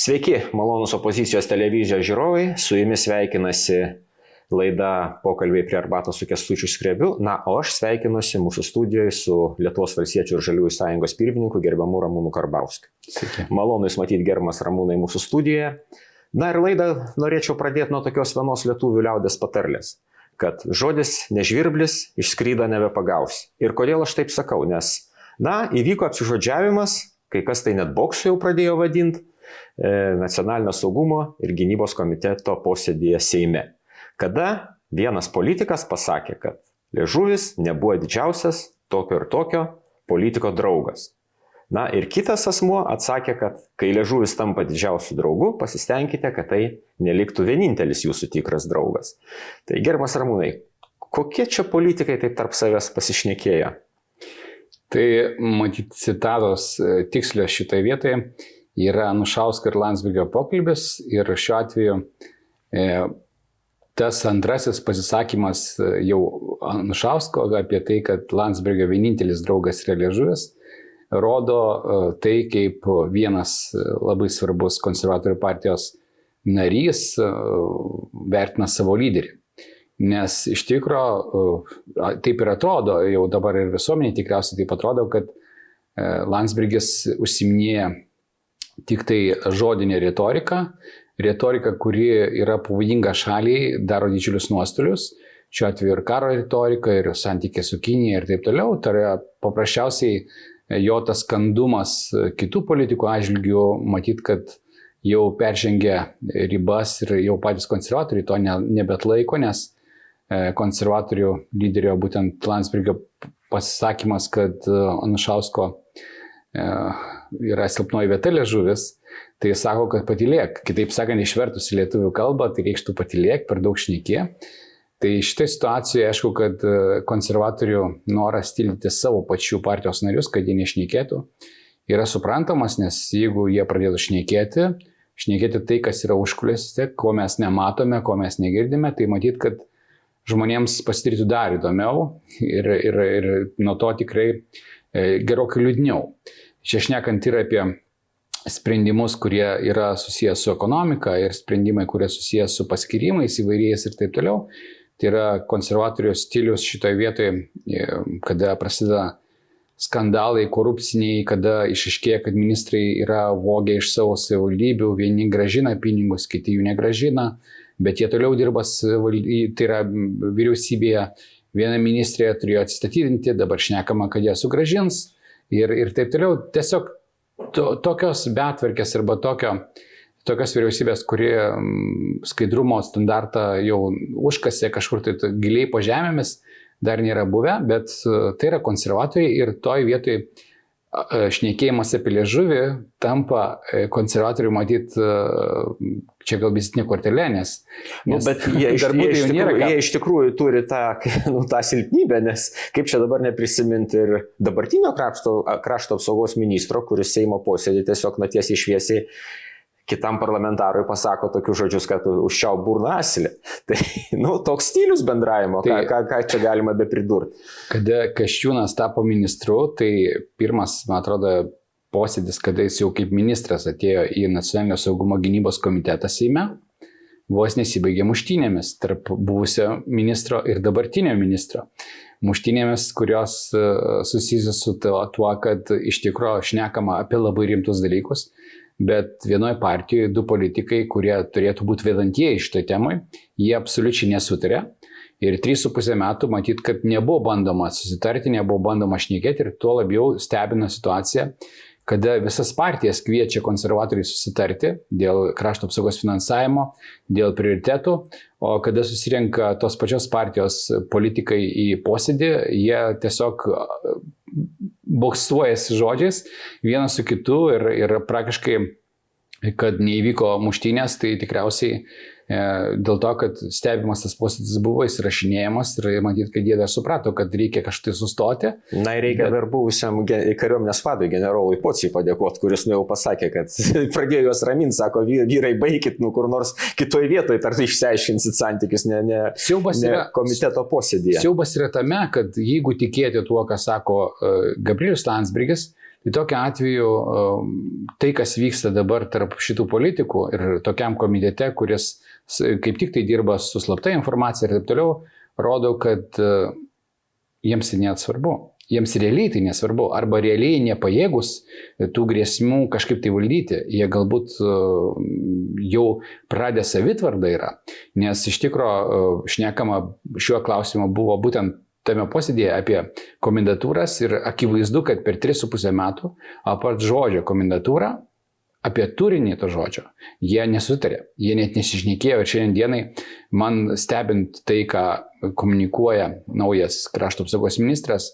Sveiki, malonus opozicijos televizijos žiūrovai, su jumis sveikinasi laida Pokalbiai prie arbatos su Kęstučiu Skrebiu. Na, o aš sveikinuosi mūsų studijoje su Lietuvos valstiečių ir žaliųjų sąjungos pirmininku gerbiamu Ramūnu Karbauskiu. Malonu jūs matyti, gerbiamas Ramūnai, mūsų studijoje. Na ir laidą norėčiau pradėti nuo tokios vienos lietuvių liaudės patarlės, kad žodis nežvirblis išskrydo nebepagaus. Ir kodėl aš taip sakau, nes, įvyko apsižodžiavimas, kai kas tai net boksu jau pradėjo vadinti, Nacionalinio saugumo ir gynybos komiteto posėdėje Seime, kada vienas politikas pasakė, kad liežuvis nebuvo didžiausias tokio ir tokio politiko draugas. Na ir kitas asmuo atsakė, kad kai liežuvis tampa didžiausiu draugu, pasistengkite, kad tai neliktų vienintelis jūsų tikras draugas. Tai gerbiamas Ramūnai, kokie čia politikai taip tarp savęs pasišnekėjo? Tai matyti citatos tikslios šitoje vietoje yra Anušausko ir Landsbergio pokalbis ir šiuo atveju tas antrasis pasisakymas jau Anušausko apie tai, kad Landsbergio vienintelis draugas yra liežuvis, rodo tai, kaip vienas labai svarbus konservatorių partijos narys vertina savo lyderį. Nes iš tikro taip ir atrodo, jau dabar ir visuomenė tikriausiai taip atrodo, kad Landsbergis užsiminėja tik tai žodinė retorika, kuri yra pavojinga šaliai, daro didžiulius nuostolius, šiuo atveju ir karo retorika, ir santykiai su Kinija ir taip toliau. Tai yra paprasčiausiai jo tas kandumas kitų politikų atžvilgių, matyt, kad jau peržengė ribas ir jau patys konservatoriai to nebetlaiko, nes konservatorių lyderio būtent Landsbergio pasisakymas, kad Anušausko yra silpnoji vieta liežuvis, tai sako, kad patylėk. Kitaip sakant, išvertus į lietuvių kalbą, tai reikštų patylėk, per daug šnekė. Tai šitoje situacijoje, aišku, kad konservatorių noras stildyti savo pačių partijos narius, kad jie nešnekėtų, yra suprantamas, nes jeigu jie pradėtų šnekėti tai, kas yra užkulėse, ko mes nematome, ko mes negirdime, tai matyt, kad žmonėms pasidarytų dar įdomiau ir nuo to tikrai gerokai liūdniau. Čia šnekant ir apie sprendimus, kurie yra susijęs su ekonomika ir sprendimai, kurie susijęs su paskirimais įvairiais ir taip toliau. Tai yra konservatorių stilius šitoje vietoje, kada prasideda skandalai korupciniai, kada išaiškėja, kad ministrai yra vogę iš savo savivaldybių, vieni grąžina pinigus, kiti jų negrąžina, bet jie toliau dirba, tai yra vyriausybėje. Viena ministrė turėjo atsistatydinti, dabar šnekama, kad ją sugrąžins ir taip toliau. Tiesiog tokios betvarkės arba tokios vyriausybės, kurie skaidrumo standartą jau užkasė kažkur tai giliai po žemėmis, dar nėra buvę, bet tai yra konservatoriai ir toj vietoj šnekėjimas apie liežuvį tampa konservatorių matyt čia gal vizitinė kortelė, nes bet jie iš tikrųjų turi tą silpnybę, nes kaip čia dabar neprisiminti ir dabartinio krašto apsaugos ministro, kuris Seimo posėdį tiesiog tiesiai šviesiai kitam parlamentarui pasako tokius žodžius, kad užčiauk burną asilį. Tai, toks stilius bendravimo, ką čia galima be pridurti. Kada Kasčiūnas tapo ministru, tai pirmas, man atrodo, posėdis, kada jis jau kaip ministras atėjo į Nacionalinio saugumo gynybos komitetą Seime, vos nesibaigė muštynėmis tarp buvusio ministro ir dabartinio ministro. Muštynėmis, kurios susijusios su tuo, kad iš tikrųjų šnekama apie labai rimtus dalykus, bet vienoje partijoje du politikai, kurie turėtų būti vedantieji šitoj temai, jie absoliučiai nesutarė. Ir 3,5 metų matyt, kad nebuvo bandoma susitarti, nebuvo bandoma šnekėti ir tuo labiau stebina situacija, kada visas partijas kviečia konservatoriai susitarti dėl krašto apsaugos finansavimo, dėl prioritetų, o kada susirenka tos pačios partijos politikai į posėdį, jie tiesiog boksuojasi žodžiais vienas su kitu ir praktiškai, kad neįvyko muštynės, tai tikriausiai dėl to, kad stebimas tas posėdis buvo įsirašinėjamas ir matyt, kad jie dar suprato, kad reikia kažtai sustoti. Na ir reikia dar buvusiam kariuomenės vadui, generolui Pociui padėkoti, kuris jau pasakė, kad pradėjo juos raminti, sako, vyrai baikit, kur nors kitoje vietoje tarsi išsiaiškinsit santykius, ne komiteto posėdėje. Siaubas yra tame, kad jeigu tikėti tuo, ką sako Gabrielius Landsbergis, Tai tokiu atveju tai, kas vyksta dabar tarp šitų politikų ir tokiam komitete, kuris kaip tik tai dirba su slapta informacija ir taip toliau, rodo, kad jiems tai net svarbu. Jiems realiai tai nesvarbu, arba realiai nepajėgus tų grėsmių kažkaip tai valdyti. Jie galbūt jau pradė savitvardą yra, nes iš tikrųjų šnekama šiuo klausimu buvo būtent tame posėdėje apie komendatūras ir akivaizdu, kad per 3,5 metų apart žodžio komendatūra, apie turinį to žodžio, jie nesutarė, jie net nesišnekėjo ir šiandienai man stebint tai, ką komunikuoja naujas krašto apsaugos ministras,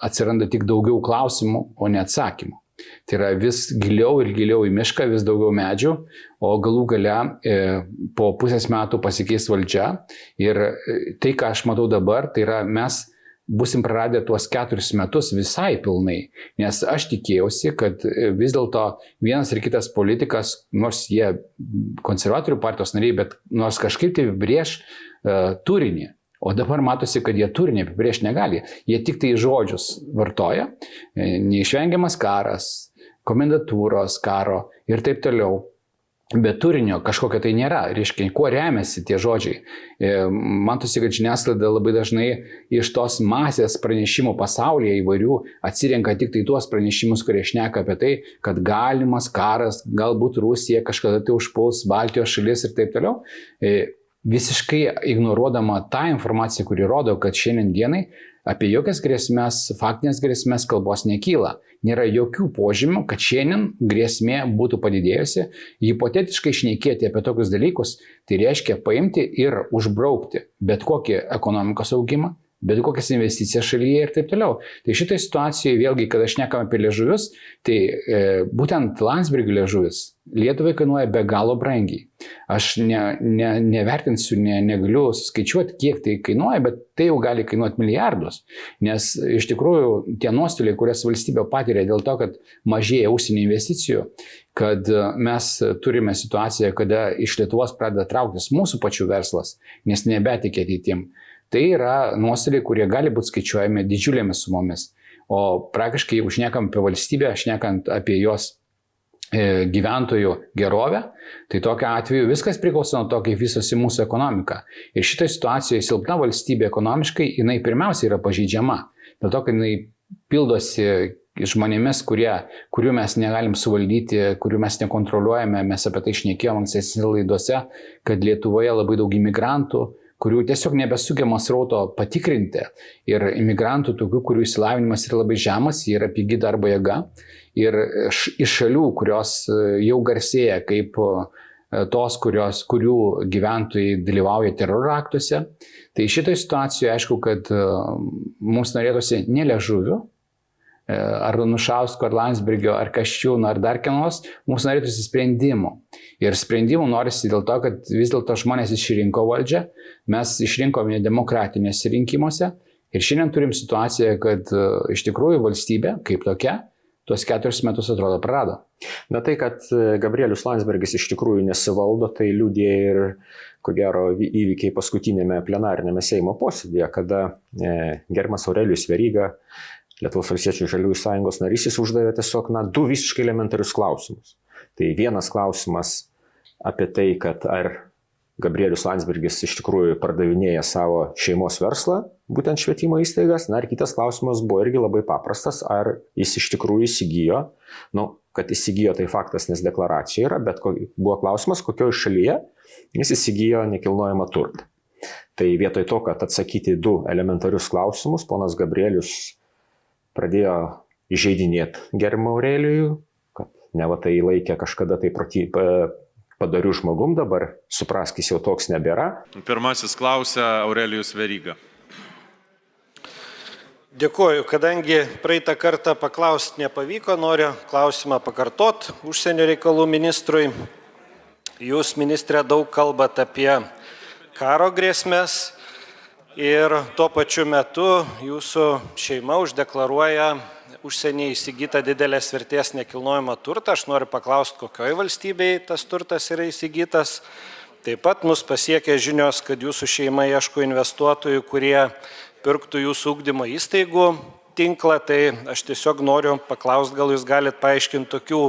atsiranda tik daugiau klausimų, o ne atsakymų. Tai yra vis giliau ir giliau į mišką, vis daugiau medžių, o galų gale po pusės metų pasikeis valdžia ir tai, ką aš matau dabar, tai yra mes busim praradę tuos 4 metus visai pilnai, nes aš tikėjausi, kad vis dėlto vienas ir kitas politikas, nors jie konservatorių partijos nariai, bet nors kažkaip tai apibrėž turinį. O dabar matosi, kad jie turinį apibrėžti negali. Jie tik tai žodžius vartoja, neišvengiamas karas, komendatūros karo ir taip toliau. Bet turinio kažkokio tai nėra. Reiškia, kuo remiasi tie žodžiai. Matosi, kad žiniasklaida labai dažnai iš tos masės pranešimų pasaulyje įvairių atsirenka tik tai tuos pranešimus, kurie šneka apie tai, kad galimas karas, galbūt Rusija kažkada tai užpuls Baltijos šalis ir taip toliau. Visiškai ignoruodama tą informaciją, kuri rodo, kad šiandien dienai apie jokias grėsmės, faktinės grėsmės kalbos nekyla. Nėra jokių požymių, kad šiandien grėsmė būtų padidėjusi. Hipotetiškai šnekėti apie tokius dalykus, tai reiškia paimti ir užbraukti bet kokį ekonomikos augimą, bet kokias investicijas šalyje ir taip toliau. Tai šitoj situacijoje vėlgi, kada šnekam apie liežuvius, tai būtent Landsbergio liežuvis Lietuvai kainuoja be galo brangiai. Aš nevertinsiu, negaliu skaičiuoti, kiek tai kainuoja, bet tai jau gali kainuoti milijardus. Nes iš tikrųjų tie nuostoliai, kurias valstybė patiria dėl to, kad mažėja užsienio investicijų, kad mes turime situaciją, kada iš Lietuvos pradeda trauktis mūsų pačių verslas, nes nebetikė ateitim. Tai yra nuostoliai, kurie gali būti skaičiuojami didžiulėmis sumomis. O praktiškai, jeigu šnekam apie valstybę, šnekant apie jos gyventojų gerovę, tai tokiu atveju viskas priklauso nuo to, kaip vystosi mūsų ekonomika. Ir šitoje situacijoje silpna valstybė ekonomiškai, jinai pirmiausia yra pažeidžiama. Dėl to, kad jinai pildosi žmonėmis, kurių mes negalim suvaldyti, kurių mes nekontroliuojame. Mes apie tai šnekėjome ankstesnėse laidose, kad Lietuvoje labai daug imigrantų, kurių tiesiog nebesugebama srauto patikrinti. Ir imigrantų tokių, kurių išsilavinimas yra labai žemas, jie yra pigi darbo jėga. Ir iš šalių, kurios jau garsėja kaip tos, kurių gyventojai dalyvauja teroro aktuose. Tai šitoje situacijoje aišku, kad mums norėtųsi ne liežuvių, ar Anušausko, ar Landsbergio, ar Kasčiūno, ar dar kienos, mums norėtųsi sprendimų. Ir sprendimų norisi dėl to, kad vis dėlto žmonės išrinko valdžią, mes išrinkome demokratinėse rinkimuose ir šiandien turim situaciją, kad iš tikrųjų valstybė kaip tokia tuos 4 metus atrodo prarado. Na tai, kad Gabrielius Landsbergis iš tikrųjų nesivaldo, tai liudija ir, ko gero, įvykiai paskutinėme plenarinėme Seimo posėdėje, kada gerbiamas Aurelijus Veryga, Lietuvos valstiečių ir žaliųjų sąjungos narys, jis uždavė tiesiog 2 visiškai elementarius klausimus. Tai vienas klausimas apie tai, kad ar Gabrielius Landsbergis iš tikrųjų pardavinėja savo šeimos verslą, būtent švietimo įstaigas. Ir kitas klausimas buvo irgi labai paprastas, ar jis iš tikrųjų įsigijo, kad įsigijo tai faktas, nes deklaracija yra, bet buvo klausimas, kokioje šalyje jis įsigijo nekilnojamą turtą. Tai vietoj to, kad atsakyti 2 elementarius klausimus, ponas Gabrielius pradėjo įžeidinėti gerbiamą Aurelijų, kad neva tai laikė kažkada tai padarių žmogum, dabar suprask, jis jau toks nebėra. Pirmasis klausia Aurelijus Veryga. Dėkuoju, kadangi praeitą kartą paklausti nepavyko, noriu klausimą pakartot užsienio reikalų ministrui. Jūs, ministrė, daug kalbat apie karo grėsmės ir tuo pačiu metu jūsų šeima uždeklaruoja užsienyje įsigytą didelės vertės nekilnojamą turtą. Aš noriu paklausti, kokioje valstybėje tas turtas yra įsigytas. Taip pat mus pasiekė žinios, kad jūsų šeima ieško investuotojų, kurie pirktų jūsų ugdymo įstaigų tinklą, tai aš tiesiog noriu paklausti, gal jūs galite paaiškinti tokių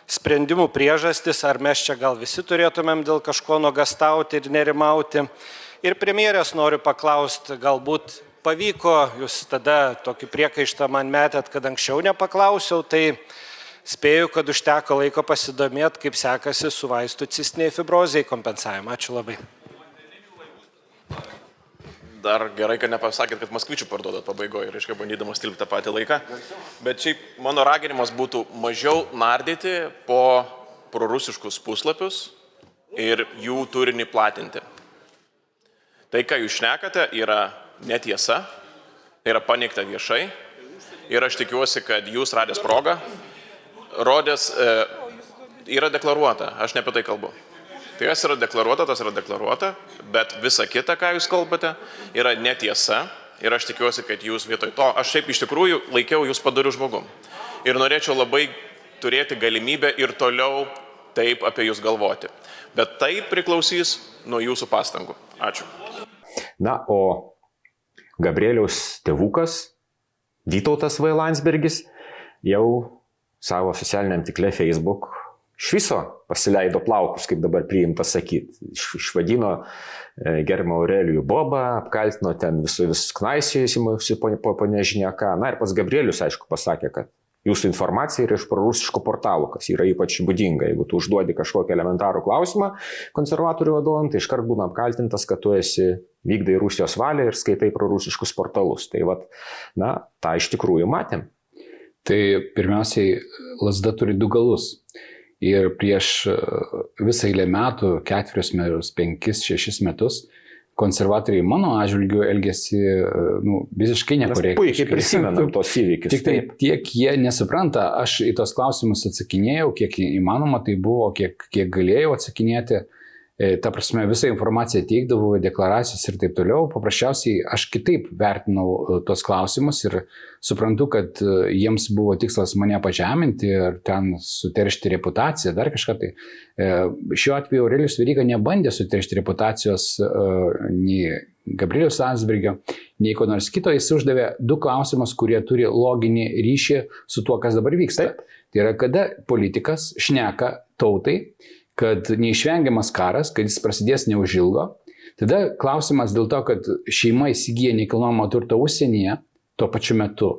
sprendimų priežastis, ar mes čia gal visi turėtumėm dėl kažko nuogąstauti ir nerimauti. Ir premjerės noriu paklausti, galbūt pavyko, jūs tada tokį priekaištą man metėt, kad anksčiau nepaklausiau, tai spėju, kad užteko laiko pasidomėti, kaip sekasi su vaistų cistiniai fibrozijai kompensavimu. Ačiū labai. Dar gerai, kad nepasakėt, kad Maskvyčių parduodat pabaigoje, reiškia, bandydamas tilpti tą patį laiką. Bet šiaip mano raginimas būtų mažiau nardyti po prorusiškus puslapius ir jų turinį platinti. Tai, ką jūs šnekate, yra netiesa, yra paneigta viešai ir aš tikiuosi, kad jūs radęs progą, rodės yra deklaruota, aš ne apie tai kalbu. Tai kas yra deklaruota, tas yra deklaruota, bet visa kita, ką jūs kalbate, yra netiesa ir aš tikiuosi, kad jūs vietoj to, aš šiaip iš tikrųjų laikiau jūs padariu žmogum. Ir norėčiau labai turėti galimybę ir toliau taip apie jūs galvoti. Bet tai priklausys nuo jūsų pastangų. Ačiū. Na, o Gabrieliaus tėvukas, Vytautas V. Landsbergis, jau savo socialiniam tikle Facebook iš viso pasileido plaukus, kaip dabar priimta sakyti. Išvadino gerbiamą Aurelijų Bobą, apkaltino ten vis knaisiojasi po nežinia ką. Na ir pats Gabrielius, aišku, pasakė, kad jūsų informacija yra iš prorusiško portalo, kas yra ypač būdinga. Jeigu tu užduodi kažkokį elementarų klausimą konservatorių vadovant, tai iškart būna apkaltintas, kad tu vykdai Rusijos valią ir skaitai prorusiškus portalus. Tai vat, na, tą iš tikrųjų matėm. Tai pirmiausiai, lazda turi du galus. Ir prieš visą eilę metų, 4 metus, 5, 6 metus, konservatoriai mano atžvilgiu elgėsi visiškai nekorektiškai. Puikiai prisimenam tos įvykius. Tik taip, tiek jie nesupranta, aš į tos klausimus atsakinėjau, kiek įmanoma tai buvo, kiek galėjau atsakinėti. Ta prasme, visą informaciją teikdavau, deklaracijas ir taip toliau. Paprasčiausiai aš kitaip vertinau tos klausimus ir suprantu, kad jiems buvo tikslas mane pažeminti ir ten suteršti reputaciją, dar kažką tai. Šiuo atveju Aurelijus Veryga nebandė suteršti reputacijos nei Gabrieliaus Landsbergio, nei ko nors kito. Jis uždavė 2 klausimus, kurie turi loginį ryšį su tuo, kas dabar vyksta. Tai yra, kada politikas šneka tautai, kad neišvengiamas karas, kad jis prasidės neužilgo. Tada klausimas dėl to, kad šeima įsigyja nekilnojamo turto užsienyje tuo pačiu metu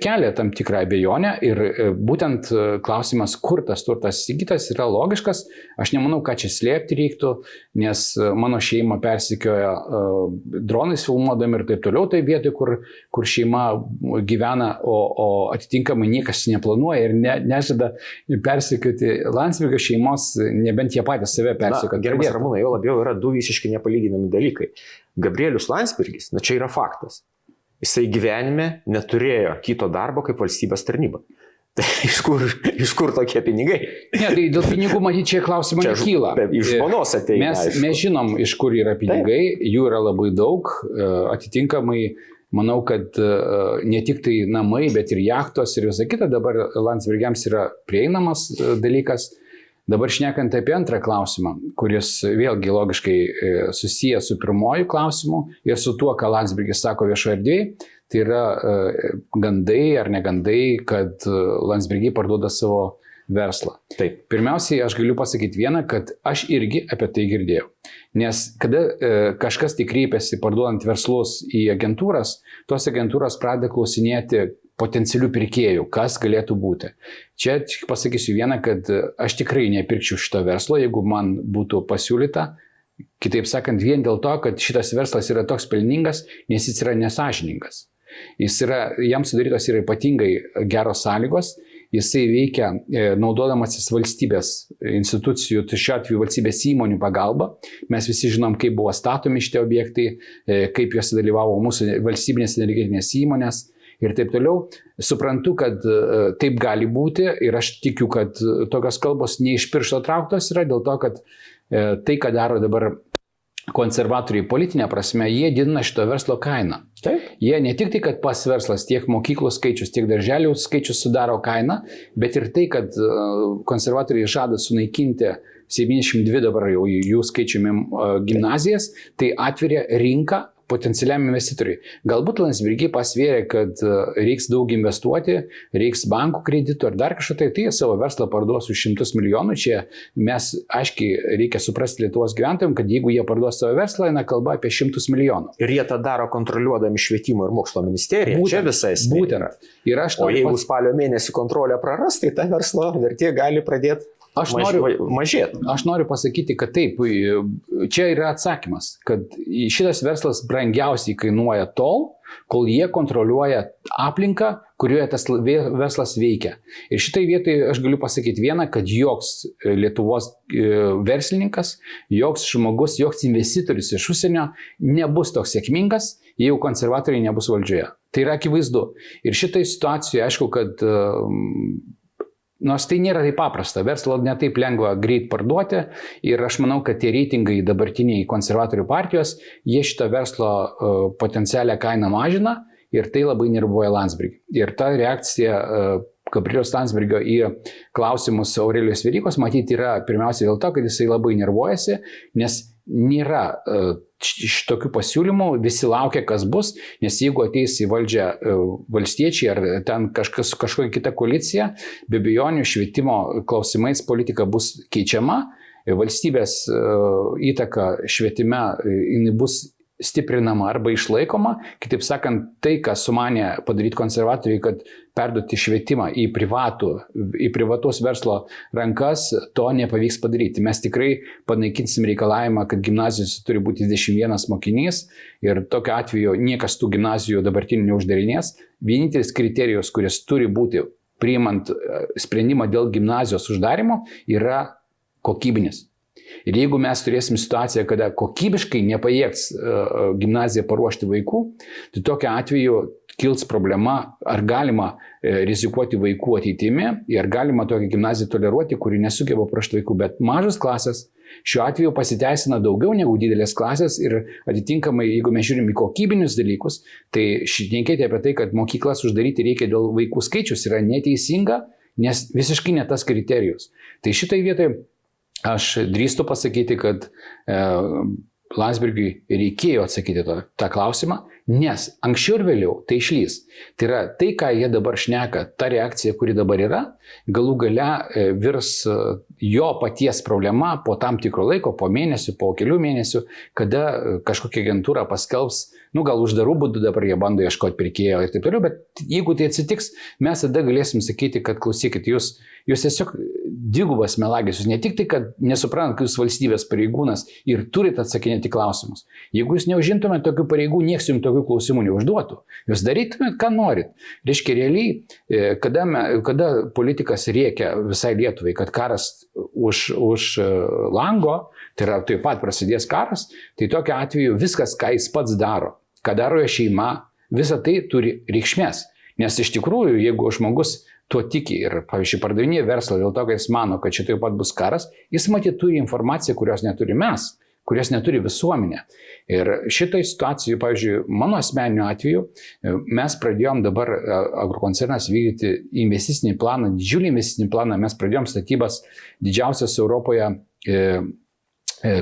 kelia tam tikrą abejonę ir būtent klausimas, kur tas turtas įsigytas, yra logiškas. Aš nemanau, ką čia slėpti reiktų, nes mano šeima persikioja dronais filmuodami ir taip toliau, tai vietoj, kur šeima gyvena, o atitinkamai niekas neplanuoja ir nežada persikioti Landsbergio šeimos, nebent jie patys save persikioja. Gerbiamas Ramūnai, jo labiau yra 2 visiškai nepalyginami dalykai. Gabrielius Landsbergis, čia yra faktas. Jisai gyvenime neturėjo kito darbo kaip valstybės tarnyba. Tai iš kur tokie pinigai? Ne, tai dėl pinigų, matyt, čia klausimai nekyla. Iš žmonos ateina. Mes žinom, iš kur yra pinigai, jų yra labai daug. Atitinkamai, manau, kad ne tik tai namai, bet ir jachtos ir visa kita dabar Landsbergiams yra prieinamas dalykas. Dabar šnekant apie antrą klausimą, kuris vėlgi logiškai susijęs su pirmoju klausimu ir su tuo, ką Landsbergis sako viešoje erdvėje, tai yra gandai ar negandai, kad Landsbergiai parduoda savo verslą. Taip. Pirmiausiai, aš galiu pasakyti vieną, kad aš irgi apie tai girdėjau. Nes kada kažkas tik kreipiasi parduodant verslus į agentūras, tos agentūros pradeda klausinėti potencialių pirkėjų, kas galėtų būti. Čia pasakysiu vieną, kad aš tikrai nepirkčiau šito verslo, jeigu man būtų pasiūlyta. Kitaip sakant, vien dėl to, kad šitas verslas yra toks pelningas, nes jis yra nesąžiningas. Jam sudarytos yra ypatingai geros sąlygos, jisai veikia naudodamasis valstybės institucijų, tai šiuo atveju valstybės įmonių pagalba. Mes visi žinom, kaip buvo statomi šitie objektai, kaip juose dalyvavo mūsų valstybinės energetinės įmonės. Ir taip toliau. Suprantu, kad taip gali būti ir aš tikiu, kad tokios kalbos ne iš piršto trauktos yra dėl to, kad tai, ką daro dabar konservatoriai politinė prasme, jie didina šito verslo kainą. Taip. Jie ne tik tai, kad pas verslas tiek mokyklų skaičius, tiek darželių skaičius sudaro kainą, bet ir tai, kad konservatoriai žada sunaikinti 72 dabar jau jų skaičiumi gimnazijas, tai atveria rinką potencialiam investitoriui. Galbūt Landsbergiai pasvėrė, kad reiks daug investuoti, reiks bankų kreditų ar dar kažko, tai savo verslą parduos už 100 milijonų. Čia mes aiškiai reikia suprasti Lietuvos gyventojams, kad jeigu jie parduos savo verslą, eina kalba apie 100 milijonų. Ir jie tą daro kontroliuodami švietimo ir mokslo ministeriją. Čia visai esmė. Būtent. Ir aš o jeigu spalio mėnesį kontrolę praras, tai ta verslo vertė gali pradėti mažėti. Aš noriu pasakyti, kad taip, čia yra atsakymas, kad šitas verslas brangiausiai kainuoja tol, kol jie kontroliuoja aplinką, kurioje tas verslas veikia. Ir šitai vietoj aš galiu pasakyti vieną, kad joks Lietuvos verslininkas, joks žmogus, joks investitorius iš užsienio nebus toks sėkmingas, jeigu konservatoriai nebus valdžioje. Tai yra akivaizdu. Ir šitai situacijoje, aišku, kad nors tai nėra taip paprasta, verslą netaip lengva greit parduoti ir aš manau, kad tie reitingai dabartiniai konservatorių partijos, jie šitą verslo potencialią kainą mažina ir tai labai nervuoja Landsbergį. Ir ta reakcija Gabrieliaus Landsbergio į klausimus Aurelijos Verygos matyti yra pirmiausia dėl to, kad jisai labai nervuojasi, nes nėra šitokių pasiūlymų, visi laukia, kas bus, nes jeigu ateis į valdžią valstiečiai ar ten kažkokia kita koalicija, be abejonių švietimo klausimais politika bus keičiama, valstybės įtaka švietime jinai bus stiprinama arba išlaikoma. Kitaip sakant, tai, ką sumanė padaryti konservatoriai, kad perduoti švietimą į privatus verslo rankas, to nepavyks padaryti. Mes tikrai panaikinsim reikalavimą, kad gimnazijose turi būti 21 mokinys ir tokiu atveju niekas tų gimnazijų dabartinių neuždarinės. Vienintelis kriterijus, kuris turi būti priimant sprendimą dėl gimnazijos uždarimo, yra kokybinis. Ir jeigu mes turėsim situaciją, kada kokybiškai nepajėgs gimnaziją paruošti vaikų, tai tokiu atveju kils problema, ar galima rizikuoti vaikų ateitimi, ar galima tokią gimnaziją toleruoti, kuri nesugeba paruošti vaikų, bet mažas klasės šiuo atveju pasiteisina daugiau negu didelės klasės ir atitinkamai, jeigu mes žiūrim į kokybinius dalykus, tai šnekėti apie tai, kad mokyklas uždaryti reikia dėl vaikų skaičius, yra neteisinga, nes visiškai ne tas kriterijus. Tai šitai vietoj aš drįstu pasakyti, kad Landsbergiui reikėjo atsakyti tą klausimą, nes anksčiau ir vėliau tai išlys. Tai yra tai, ką jie dabar šneka, ta reakcija, kuri dabar yra, galų gale virs jo paties problema po tam tikro laiko, po mėnesių, po kelių mėnesių, kada kažkokia agentūra paskelbs, gal uždarų būdų dabar jie bando ieškoti pirkėjo ir taip toliau, bet jeigu tai atsitiks, mes tada galėsim sakyti, kad klausykit, jūs tiesiog dvigubas melagis, jūs ne tik tai, kad nesuprantat, kad jūs valstybės pareigūnas ir turite atsakinėti klausimus. Jeigu jūs neužimtumėte tokių pareigų, niekas jums tokių klausimų neužduotų. Jūs darytumėt, ką norit. Reiškia, realiai, kada politikas rėkia visai Lietuvai, kad karas už lango, tai yra taip pat prasidės karas, tai tokiu atveju viskas, ką jis pats daro, ką daro jo šeima, visa tai turi reikšmės. Nes iš tikrųjų, jeigu žmogus tuo tiki ir, pavyzdžiui, pardavinėja verslą dėl to, kad jis mano, kad čia taip pat bus karas, jis matyt turi informaciją, kurios neturi mes, kurios neturi visuomenė. Ir šitoj situacijai, pavyzdžiui, mano asmeniniu atveju, mes pradėjom dabar agrokoncernas vykdyti investicinį planą, didžiulį investicinį planą, mes pradėjom statybas didžiausios Europoje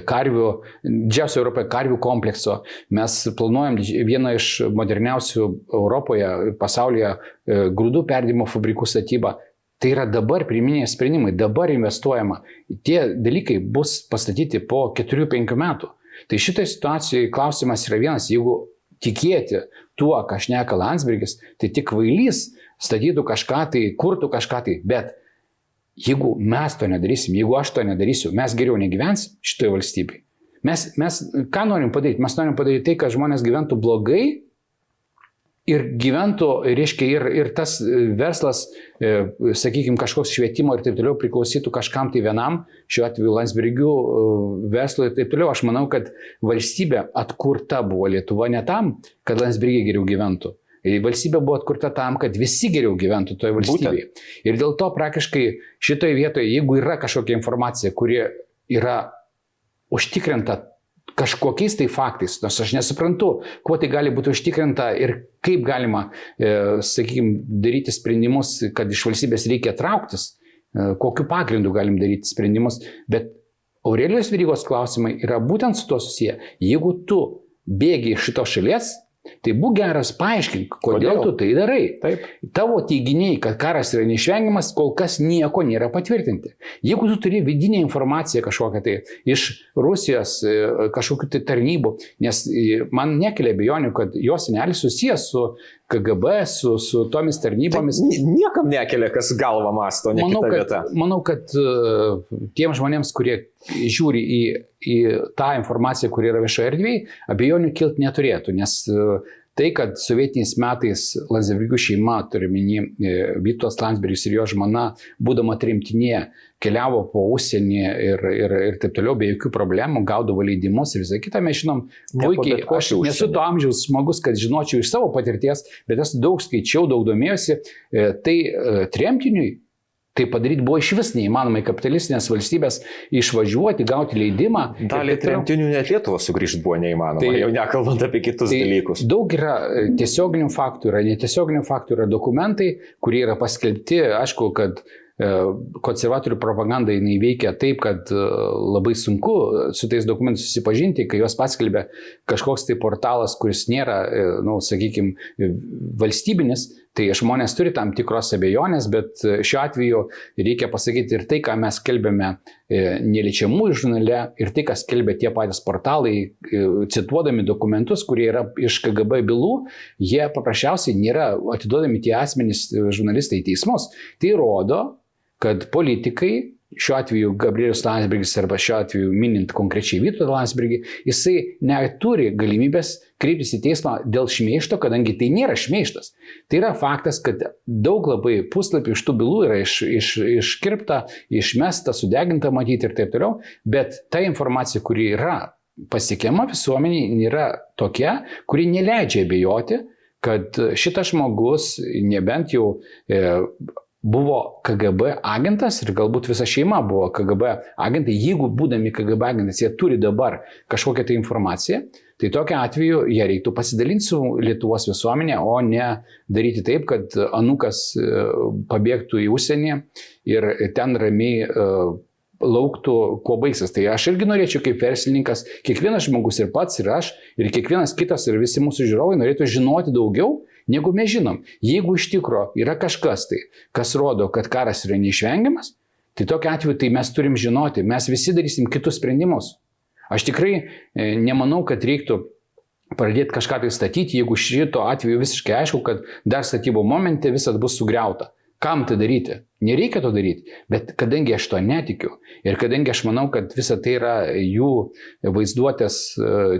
karvių komplekso. Mes planuojam vieną iš moderniausių Europoje, pasaulyje grūdų perdirbimo fabrikų statybą. Tai yra dabar priiminėjami sprendimai, dabar investuojama. Tie dalykai bus pastatyti po 4-5 metų. Tai šitoj situacijoje klausimas yra vienas, jeigu tikėti tuo, ką šneka Landsbergis, tai tik kvailys statytų kažką tai, kurtų kažką tai, bet jeigu mes to nedarysim, jeigu aš to nedarysiu, mes geriau negyvensim šitoje valstybėje. Mes ką norim padaryti? Mes norim padaryti tai, kad žmonės gyventų blogai ir gyventų, reiškia, ir tas verslas, sakykime, kažkoks švietimo ir taip toliau priklausytų kažkam tai vienam, šiuo atveju Landsbergių verslui ir taip toliau. Aš manau, kad valstybė atkurta buvo Lietuva ne tam, kad Landsbergiai geriau gyventų. Valstybė buvo atkurta tam, kad visi geriau gyventų toje valstybėje. Ir dėl to praktiškai šitoje vietoje, jeigu yra kažkokia informacija, kuri yra užtikrinta kažkokiais tai faktais, nors aš nesuprantu, kuo tai gali būti užtikrinta ir kaip galima, sakykime, daryti sprendimus, kad iš valstybės reikia trauktis, kokiu pagrindu galim daryti sprendimus, bet Aurelijos Verygos klausimai yra būtent su to susiję. Jeigu tu bėgi iš šitos šalies, tai būk geras paaiškink, kodėl tu tai darai. Taip. Tavo teiginiai, kad karas yra neišvengiamas, kol kas nieko nėra patvirtinti. Jeigu tu turi vidinę informaciją kažkokią tai iš Rusijos kažkokių tai tarnybų, nes man nekelia abejonių, kad jos senelis susijęs su KGB, su tomis tarnybomis. Niekam nekelia, kas galva masto, ne kita vieta. Manau, kad tiems žmonėms, kurie žiūri į tą informaciją, kuri yra viešoje erdvėje, abejonių kilti neturėtų, nes tai, kad sovietiniais metais Landsbergių šeima, turiuomenį Vytautas Landsbergis ir jo žmona, būdama tremtinė, keliavo po užsienį ir taip toliau, be jokių problemų, gaudavo leidimus ir visą kitą, mes žinom puikiai. Aš nesu to amžiaus žmogus, kad žinočiau iš savo patirties, bet aš daug skaičiau, daug domėjosi. Tai tremtiniui tai padaryti buvo iš vis neįmanoma į kapitalistinės valstybės išvažiuoti, gauti leidimą. Dalį tremtinių net Lietuvą sugrįžti buvo neįmanoma, tai, jau nekalbant apie kitus dalykus. Daug yra tiesioginių faktų, yra netiesioginių faktų, yra dokumentai, kurie yra paskelbti. Aišku, kad konservatorių propaganda jinai veikia taip, kad labai sunku su tais dokumentais susipažinti, kai juos paskelbė kažkoks tai portalas, kuris nėra, sakykime, valstybinis, tai žmonės turi tam tikros abejonės, bet šiuo atveju reikia pasakyti ir tai, ką mes skelbėme neliečiamųjų žurnale, ir tai, ką skelbė tie patys portalai, cituodami dokumentus, kurie yra iš KGB bylų, jie paprasčiausiai nėra atiduodami tie asmenys žurnalistai į teismus. Tai rodo, kad politikai, šiuo atveju Gabrielius Landsbergis arba šiuo atveju minint konkrečiai Vytautą Landsbergį, jisai neturi galimybės kreiptis į teismą dėl šmeižto, kadangi tai nėra šmeižtas. Tai yra faktas, kad daug labai puslapių iš tų bylų yra iškirpta, išmesta, sudeginta matyti ir taip toliau, bet ta informacija, kuri yra pasiekiama visuomeniai, yra tokia, kuri neleidžia abejoti, kad šitas žmogus nebent jau buvo KGB agentas ir galbūt visa šeima buvo KGB agentai. Jeigu būdami KGB agentas, jie turi dabar kažkokią tai informaciją, tai tokiu atveju jie reiktų pasidalinti su Lietuvos visuomenė, o ne daryti taip, kad anūkas pabėgtų į užsienį ir ten ramiai lauktų, kuo baigsis. Tai aš irgi norėčiau kaip verslininkas, kiekvienas žmogus ir pats, ir aš, ir kiekvienas kitas, ir visi mūsų žiūrovai norėtų žinoti daugiau, negu mes žinom. Jeigu iš tikro yra kažkas tai, kas rodo, kad karas yra neišvengiamas, tai tokiu atveju tai mes turim žinoti, mes visi darysim kitus sprendimus. Aš tikrai nemanau, kad reiktų pradėti kažką tai statyti, jeigu šito atveju visiškai aišku, kad dar statybo momente visat bus sugriauta. Kam tai daryti? Nereikia to daryti, bet kadangi aš to netikiu ir kadangi aš manau, kad visa tai yra jų vaizduotės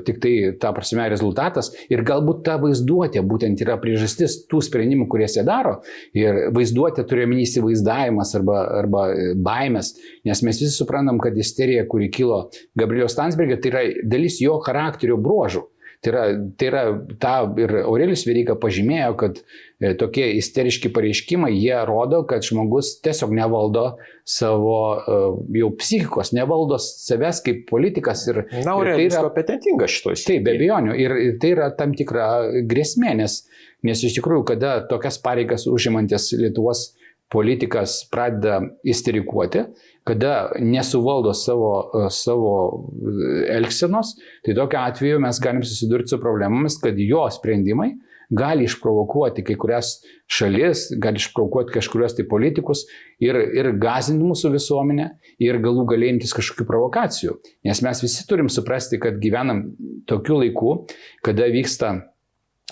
tik tai, ta prasme, rezultatas ir galbūt ta vaizduotė būtent yra priežastis tų sprendimų, kurie jie daro ir vaizduotė turi omeny įsivaizdavimas arba baimės, nes mes visi suprantam, kad isterija, kuri kilo Gabrieliaus Landsbergio, tai yra dalis jo charakterio bruožų. Tai yra tą ir Aurelijus Veryga pažymėjo, kad tokie isteriški pareiškimai, jie rodo, kad žmogus tiesiog nevaldo savo jau psichikos, nevaldo savęs kaip politikas. Aurelijus kompetentingas šitoj srityje. Taip, be abejonių. Ir tai yra tam tikra grėsmė, nes iš tikrųjų, kada tokias pareigas užimantis Lietuvos politikas pradeda isterikuoti, kada nesuvaldo savo elgsenos, tai tokiu atveju mes galim susidurti su problemomis, kad jo sprendimai gali išprovokuoti kai kurias šalis, gali išprovokuoti kažkurios tai politikus ir gąsdinti mūsų visuomenę ir galų gale imtis kažkokių provokacijų. Nes mes visi turim suprasti, kad gyvenam tokiu laiku, kada vyksta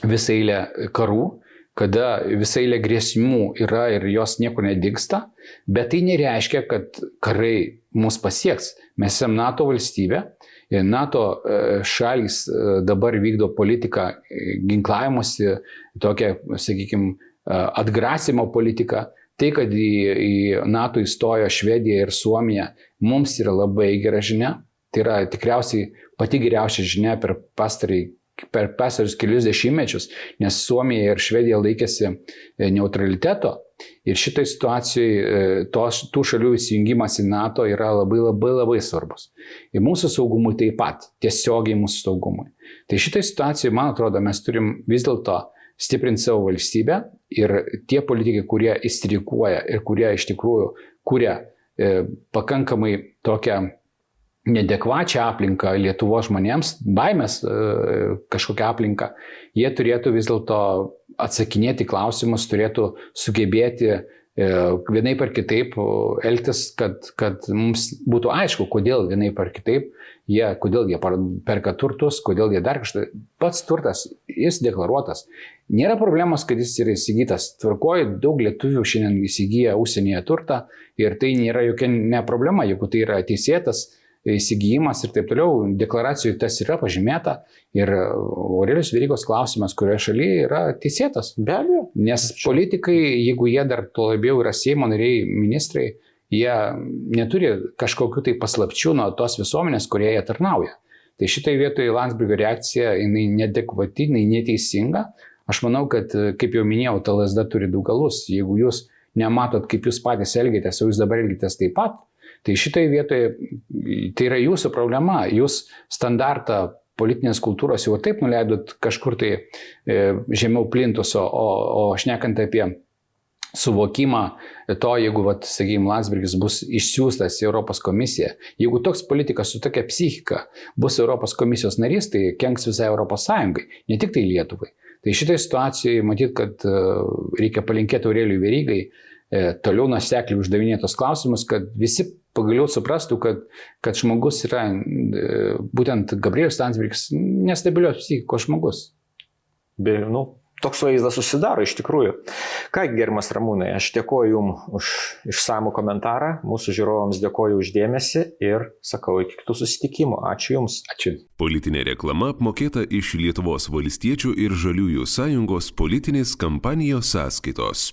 visa eilė karų, kada visa eilė grėsmių yra ir jos niekur nedingsta, bet tai nereiškia, kad karai mus pasieks. Mes esame NATO valstybė, NATO šalys dabar vykdo politiką ginklavimuose, tokią, sakykime, atgrasimo politiką. Tai, kad į NATO įstojo Švedija ir Suomija, mums yra labai gera žinia. Tai yra tikriausiai pati geriausia žinia per pastarus kelius dešimtmečius, nes Suomija ir Švedija laikėsi neutraliteto ir šitai situacijai tų šalių įsijungimas į NATO yra labai svarbus. Ir mūsų saugumui taip pat, tiesiogiai mūsų saugumui. Tai šitai situacijai, man atrodo, mes turim vis dėlto stiprinti savo valstybę ir tie politikai, kurie isterikuoja ir kurie iš tikrųjų kuria pakankamai tokią nedekvačią aplinką Lietuvos žmonėms, baimės kažkokią aplinką, jie turėtų vis dėlto atsakinėti klausimus, turėtų sugebėti vienaip ar kitaip elgtis, kad mums būtų aišku, kodėl vienaip ar kitaip kodėl jie perka turtus, kodėl jie dar kažką. Pats turtas, jis deklaruotas. Nėra problemos, kad jis yra įsigytas. Tvarkoji, daug lietuvių šiandien įsigyja užsienyje turtą ir tai nėra jokia ne problema, jeigu tai yra teisėtas įsigijimas ir taip toliau, deklaracijų tas yra pažymėta ir Aurelijos Verygos klausimas, kurioje šalyje yra teisėtas. Be abejo. Nes politikai, jeigu jie dar to labiau yra Seimo nariai, ministrai, jie neturi kažkokių tai paslapčių nuo tos visuomenės, kurie jie tarnauja. Tai šitai vietoje Landsbergio reakcija, jinai neadekvati, jinai neteisinga. Aš manau, kad, kaip jau minėjau, ta lasda turi du galus. Jeigu jūs nematot, kaip jūs patys elgitės, o jūs dabar elgitės taip pat, tai šitai vietoje tai yra jūsų problema. Jūs standartą politinės kultūros jau taip nuleidot kažkur tai žemiau plintuso, o šnekant apie suvokimą to, jeigu, sakykime, Landsbergis bus išsiųstas į Europos komisiją. Jeigu toks politikas su tokia psichika bus Europos komisijos narys, tai kenks visai Europos Sąjungai, ne tik tai Lietuvai. Tai šitai situacijai matyt, kad reikia palinkėti Aurelijui Verygai toliau nuosekliai uždavinėtos klausimus, kad visi pagaliau suprastų, kad žmogus yra, būtent Gabrielius Landsbergis, nestabilios psichikos žmogus. Toks vaizdas susidaro iš tikrųjų. Ką, gerbiamas Ramūnai, aš dėkoju Jums už išsamų komentarą, mūsų žiūrovams dėkoju už dėmesį ir sakau iki kitų susitikimų. Ačiū Jums. Ačiū. Politinė reklama apmokėta iš Lietuvos valstiečių ir žaliųjų sąjungos politinės kampanijos sąskaitos.